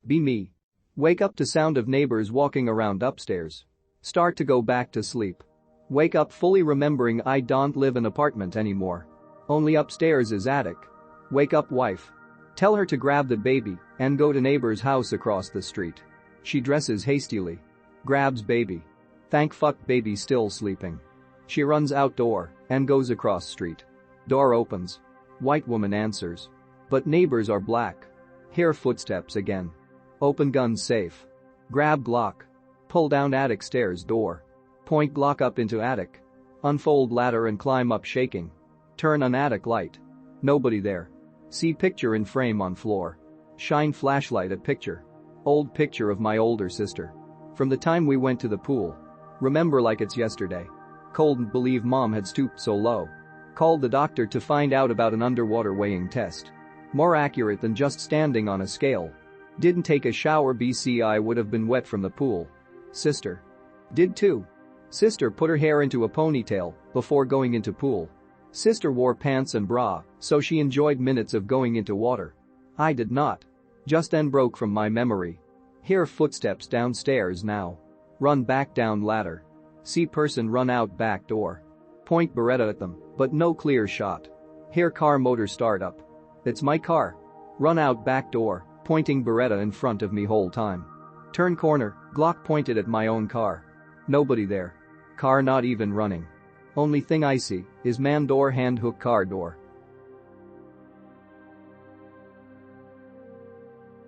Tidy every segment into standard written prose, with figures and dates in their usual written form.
Be me. Wake up to sound of neighbors walking around upstairs. Start to go back to sleep. Wake up fully remembering I don't live in apartment anymore. Only upstairs is attic. Wake up wife. Tell her to grab the baby and go to neighbor's house across the street. She dresses hastily. Grabs baby. Thank fuck baby still sleeping. She runs outdoor and goes across street. Door opens. White woman answers. But neighbors are black. Hear footsteps again. Open gun safe. Grab Glock. Pull down attic stairs door. Point Glock up into attic. Unfold ladder and climb up shaking. Turn on attic light. Nobody there. See picture in frame on floor. Shine flashlight at picture. Old picture of my older sister. From the time we went to the pool. Remember like it's yesterday. Couldn't believe mom had stooped so low. Called the doctor to find out about an underwater weighing test. More accurate than just standing on a scale. Didn't take a shower BCI would have been wet from the pool. Sister. Did too. Sister put her hair into a ponytail before going into pool. Sister wore pants and bra, so she enjoyed minutes of going into water. I did not. Just then broke from my memory. Hear footsteps downstairs now. Run back down ladder. See person run out back door. Point Beretta at them, but no clear shot. Hear car motor start up. It's my car. Run out back door, pointing Beretta in front of me whole time. Turn corner, Glock pointed at my own car. Nobody there. Car not even running. Only thing I see is man door hand hook car door.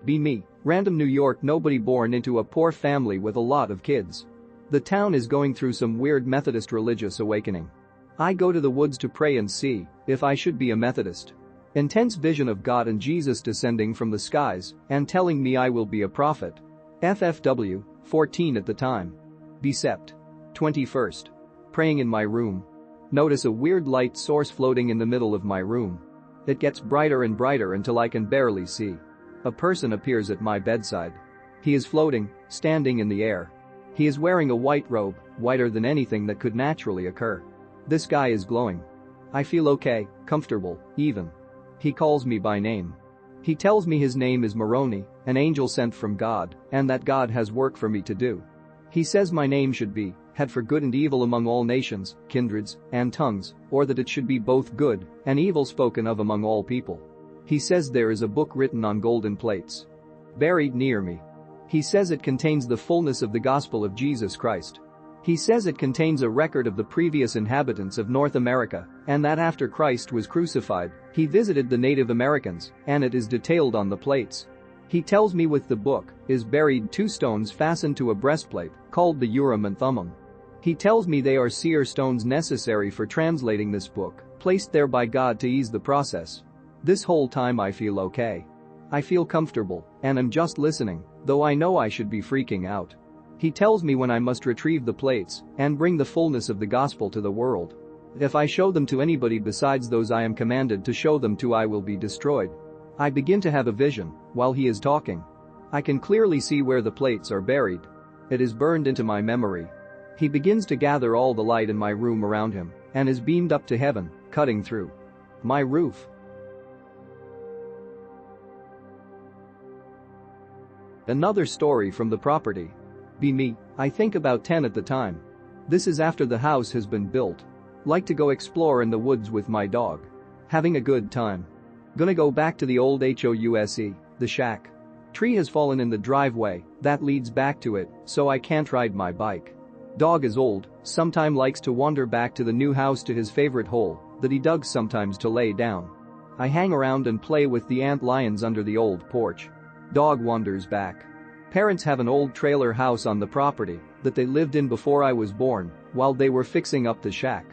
Be me. Random New York nobody born into a poor family with a lot of kids. The town is going through some weird Methodist religious awakening. I go to the woods to pray and see if I should be a Methodist. Intense vision of God and Jesus descending from the skies and telling me I will be a prophet. FFW, 14 at the time. Becept. 21st. Praying in my room. Notice a weird light source floating in the middle of my room. It gets brighter and brighter until I can barely see. A person appears at my bedside. He is floating, standing in the air. He is wearing a white robe, whiter than anything that could naturally occur. This guy is glowing. I feel okay, comfortable, even. He calls me by name. He tells me his name is Moroni, an angel sent from God, and that God has work for me to do. He says my name should be head for good and evil among all nations, kindreds, and tongues, or that it should be both good and evil spoken of among all people. He says there is a book written on golden plates. Buried near me. He says it contains the fullness of the gospel of Jesus Christ. He says it contains a record of the previous inhabitants of North America, and that after Christ was crucified, he visited the Native Americans, and it is detailed on the plates. He tells me with the book is buried 2 stones fastened to a breastplate, called the Urim and Thummim. He tells me they are seer stones necessary for translating this book, placed there by God to ease the process. This whole time I feel okay. I feel comfortable, and am just listening, though I know I should be freaking out. He tells me when I must retrieve the plates and bring the fullness of the gospel to the world. If I show them to anybody besides those I am commanded to show them to, I will be destroyed. I begin to have a vision while he is talking. I can clearly see where the plates are buried. It is burned into my memory. He begins to gather all the light in my room around him and is beamed up to heaven, cutting through my roof. Another story from the property. Be me. I think about 10 at the time. This is after the house has been built. Like to go explore in the woods with my dog. Having a good time. Gonna go back to the old house, the shack. Tree has fallen in the driveway that leads back to it, so I can't ride my bike. Dog is old, sometime likes to wander back to the new house to his favorite hole that he dug sometimes to lay down. I hang around and play with the ant lions under the old porch. Dog wanders back. Parents have an old trailer house on the property that they lived in before I was born while they were fixing up the shack.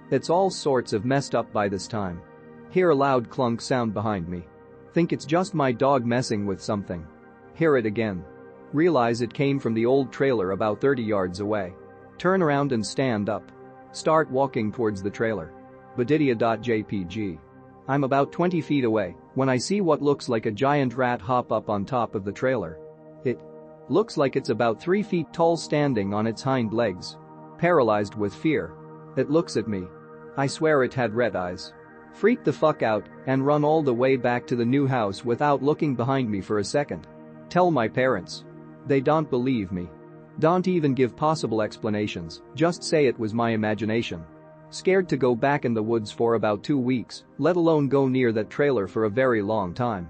It's all sorts of messed up by this time. Hear a loud clunk sound behind me. Think it's just my dog messing with something. Hear it again. Realize it came from the old trailer about 30 yards away. Turn around and stand up. Start walking towards the trailer. Badidia.jpg. I'm about 20 feet away when I see what looks like a giant rat hop up on top of the trailer. It looks like it's about 3 feet tall, standing on its hind legs. Paralyzed with fear. It looks at me. I swear it had red eyes. Freaked the fuck out and run all the way back to the new house without looking behind me for a second. Tell my parents. They don't believe me. Don't even give possible explanations, just say it was my imagination. Scared to go back in the woods for about 2 weeks, let alone go near that trailer for a very long time.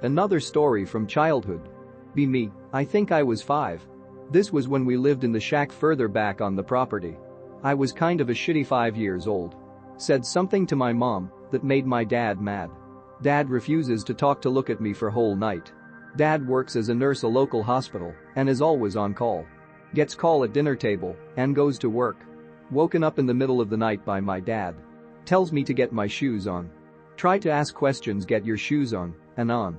Another story from childhood. Be me, I think I was 5. This was when we lived in the shack further back on the property. I was kind of a shitty 5 years old. Said something to my mom that made my dad mad. Dad refuses to talk to look at me for whole night. Dad works as a nurse at a local hospital and is always on call. Gets call at dinner table and goes to work. Woken up in the middle of the night by my dad. Tells me to get my shoes on. Try to ask questions, get your shoes on and on.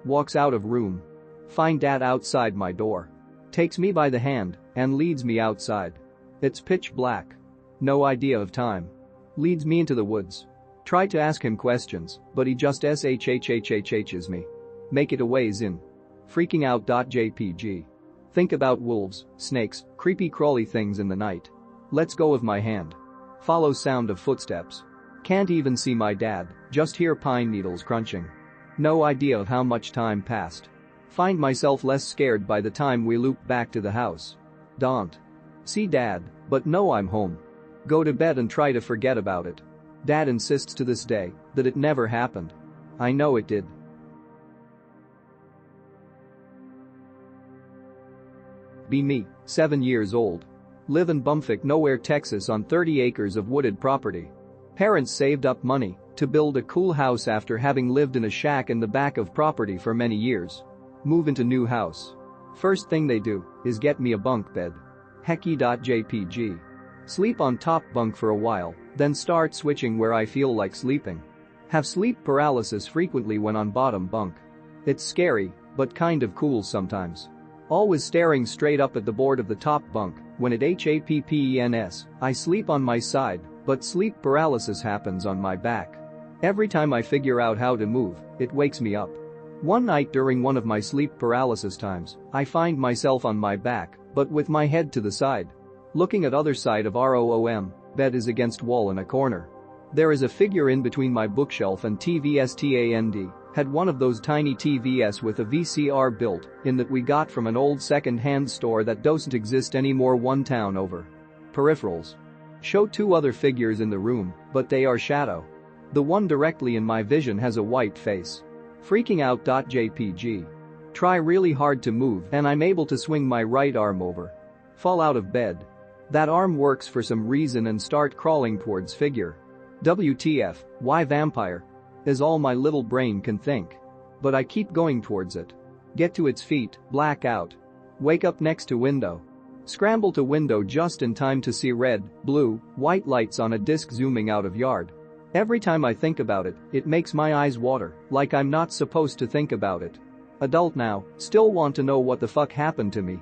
Walks out of room. Find dad outside my door. Takes me by the hand and leads me outside. It's pitch black. No idea of time. Leads me into the woods. Try to ask him questions, but he just shhhhhs me. Make it a ways in. Freaking out. JPG. Think about wolves, snakes, creepy crawly things in the night. Lets go of my hand. Follow sound of footsteps. Can't even see my dad, just hear pine needles crunching. No idea of how much time passed. Find myself less scared by the time we loop back to the house. Don't see dad, but know I'm home. Go to bed and try to forget about it. Dad insists to this day that it never happened. I know it did. Be me, 7 years old. Live in Bumfuck, nowhere, Texas on 30 acres of wooded property. Parents saved up money to build a cool house after having lived in a shack in the back of property for many years. Move into new house. First thing they do is get me a bunk bed. Hecky.jpg. Sleep on top bunk for a while, then start switching where I feel like sleeping. Have sleep paralysis frequently when on bottom bunk. It's scary, but kind of cool sometimes. Always staring straight up at the board of the top bunk, when it happens, I sleep on my side, but sleep paralysis happens on my back. Every time I figure out how to move, it wakes me up. One night during one of my sleep paralysis times, I find myself on my back, but with my head to the side. Looking at other side of room, bed is against wall in a corner. There is a figure in between my bookshelf and TVSTAND, had one of those tiny TVs with a VCR built in that we got from an old second-hand store that doesn't exist anymore one town over. Peripherals. Show 2 other figures in the room, but they are shadow. The one directly in my vision has a white face. Freaking out. JPG. Try really hard to move and I'm able to swing my right arm over. Fall out of bed. That arm works for some reason and start crawling towards figure. WTF, why vampire? Is all my little brain can think. But I keep going towards it. Get to its feet, black out. Wake up next to window. Scramble to window just in time to see red, blue, white lights on a disc zooming out of yard. Every time I think about it, it makes my eyes water, like I'm not supposed to think about it. Adult now, still want to know what the fuck happened to me.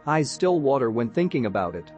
Eyes still water when thinking about it.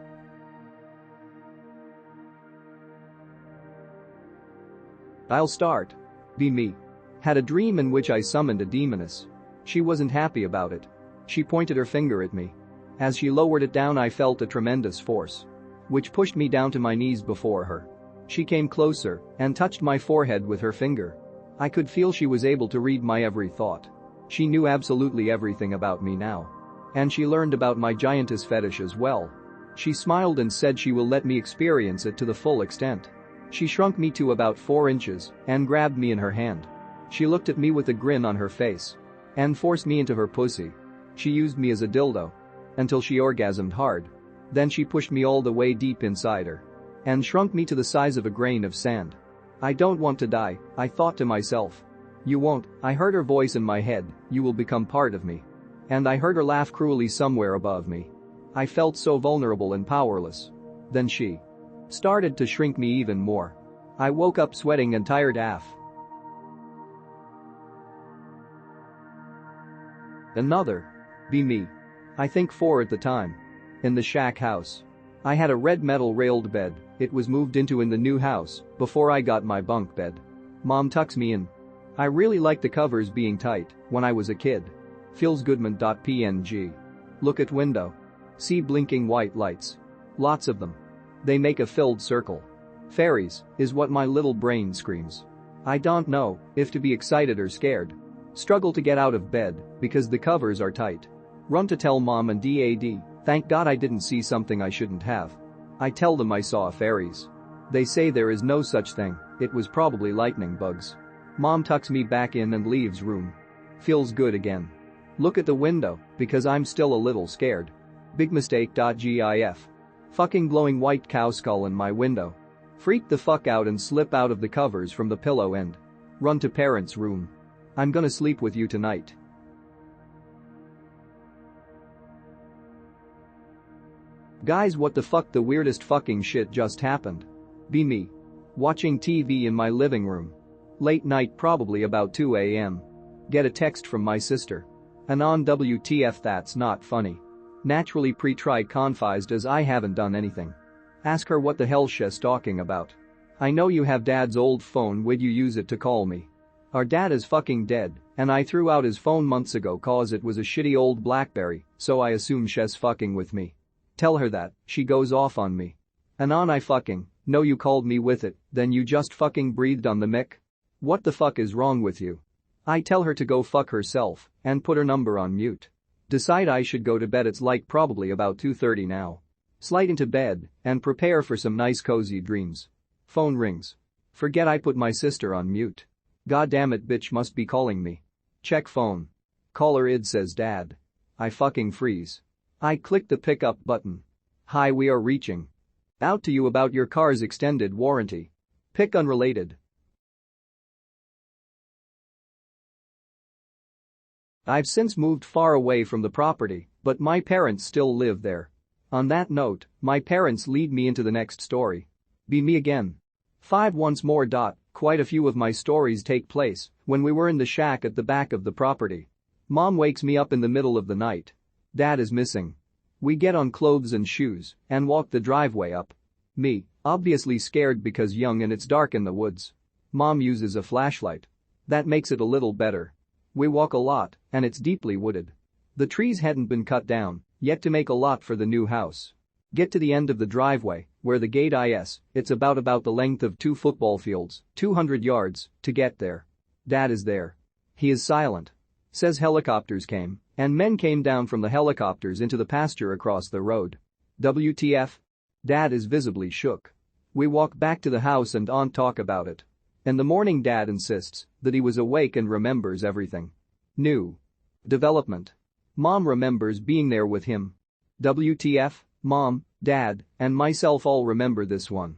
I'll start. Be me. Had a dream in which I summoned a demoness. She wasn't happy about it. She pointed her finger at me. As she lowered it down I felt a tremendous force, which pushed me down to my knees before her. She came closer and touched my forehead with her finger. I could feel she was able to read my every thought. She knew absolutely everything about me now. And she learned about my giantess fetish as well. She smiled and said she will let me experience it to the full extent. She shrunk me to about 4 inches and grabbed me in her hand. She looked at me with a grin on her face and forced me into her pussy. She used me as a dildo until she orgasmed hard. Then she pushed me all the way deep inside her and shrunk me to the size of a grain of sand. I don't want to die, I thought to myself. You won't, I heard her voice in my head, you will become part of me. And I heard her laugh cruelly somewhere above me. I felt so vulnerable and powerless. Then she started to shrink me even more. I woke up sweating and tired AF. Another. Be me. I think 4 at the time. In the shack house. I had a red metal railed bed, it was moved into in the new house before I got my bunk bed. Mom tucks me in. I really liked the covers being tight when I was a kid. Feelsgoodman.png. Look at window. See blinking white lights. Lots of them. They make a filled circle. Fairies is what my little brain screams. I don't know if to be excited or scared. Struggle to get out of bed because the covers are tight. Run to tell mom and dad, thank God I didn't see something I shouldn't have. I tell them I saw fairies. They say there is no such thing, it was probably lightning bugs. Mom tucks me back in and leaves room. Feels good again. Look at the window, because I'm still a little scared. Big mistake. Gif. Fucking glowing white cow skull in my window. Freak the fuck out and slip out of the covers from the pillow and run to parents' room. I'm gonna sleep with you tonight. Guys, what the fuck, the weirdest fucking shit just happened. Be me. Watching TV in my living room. Late night, probably about 2 a.m. Get a text from my sister. Anon, WTF, that's not funny. Naturally pre-confused as I haven't done anything. Ask her what the hell she's talking about. I know you have dad's old phone, would you use it to call me? Our dad is fucking dead, and I threw out his phone months ago cause it was a shitty old BlackBerry, so I assume she's fucking with me. Tell her that, she goes off on me. Anon, I fucking know you called me with it, then you just fucking breathed on the mic? What the fuck is wrong with you? I tell her to go fuck herself and put her number on mute. Decide I should go to bed, it's like probably about 2:30 now. Slide into bed and prepare for some nice cozy dreams. Phone rings. Forget I put my sister on mute. God damn it, bitch must be calling me. Check phone. Caller id, says dad. I fucking freeze. I click the pickup button. Hi, we are reaching out to you about your car's extended warranty. Pick unrelated. I've since moved far away from the property, but my parents still live there. On that note, my parents lead me into the next story. Be me again. 5 once more. Quite a few of my stories take place when we were in the shack at the back of the property. Mom wakes me up in the middle of the night. Dad is missing. We get on clothes and shoes and walk the driveway up. Me, obviously scared because young and it's dark in the woods. Mom uses a flashlight. That makes it a little better. We walk a lot and it's deeply wooded. The trees hadn't been cut down yet to make a lot for the new house. Get to the end of the driveway where the gate is, it's about the length of 2 football fields, 200 yards to get there. Dad is there. He is silent. Says helicopters came and men came down from the helicopters into the pasture across the road. WTF? Dad is visibly shook. We walk back to the house and talk about it. In the morning Dad insists that he was awake and remembers everything. New development. Mom remembers being there with him. WTF? Mom, Dad, and myself all remember this one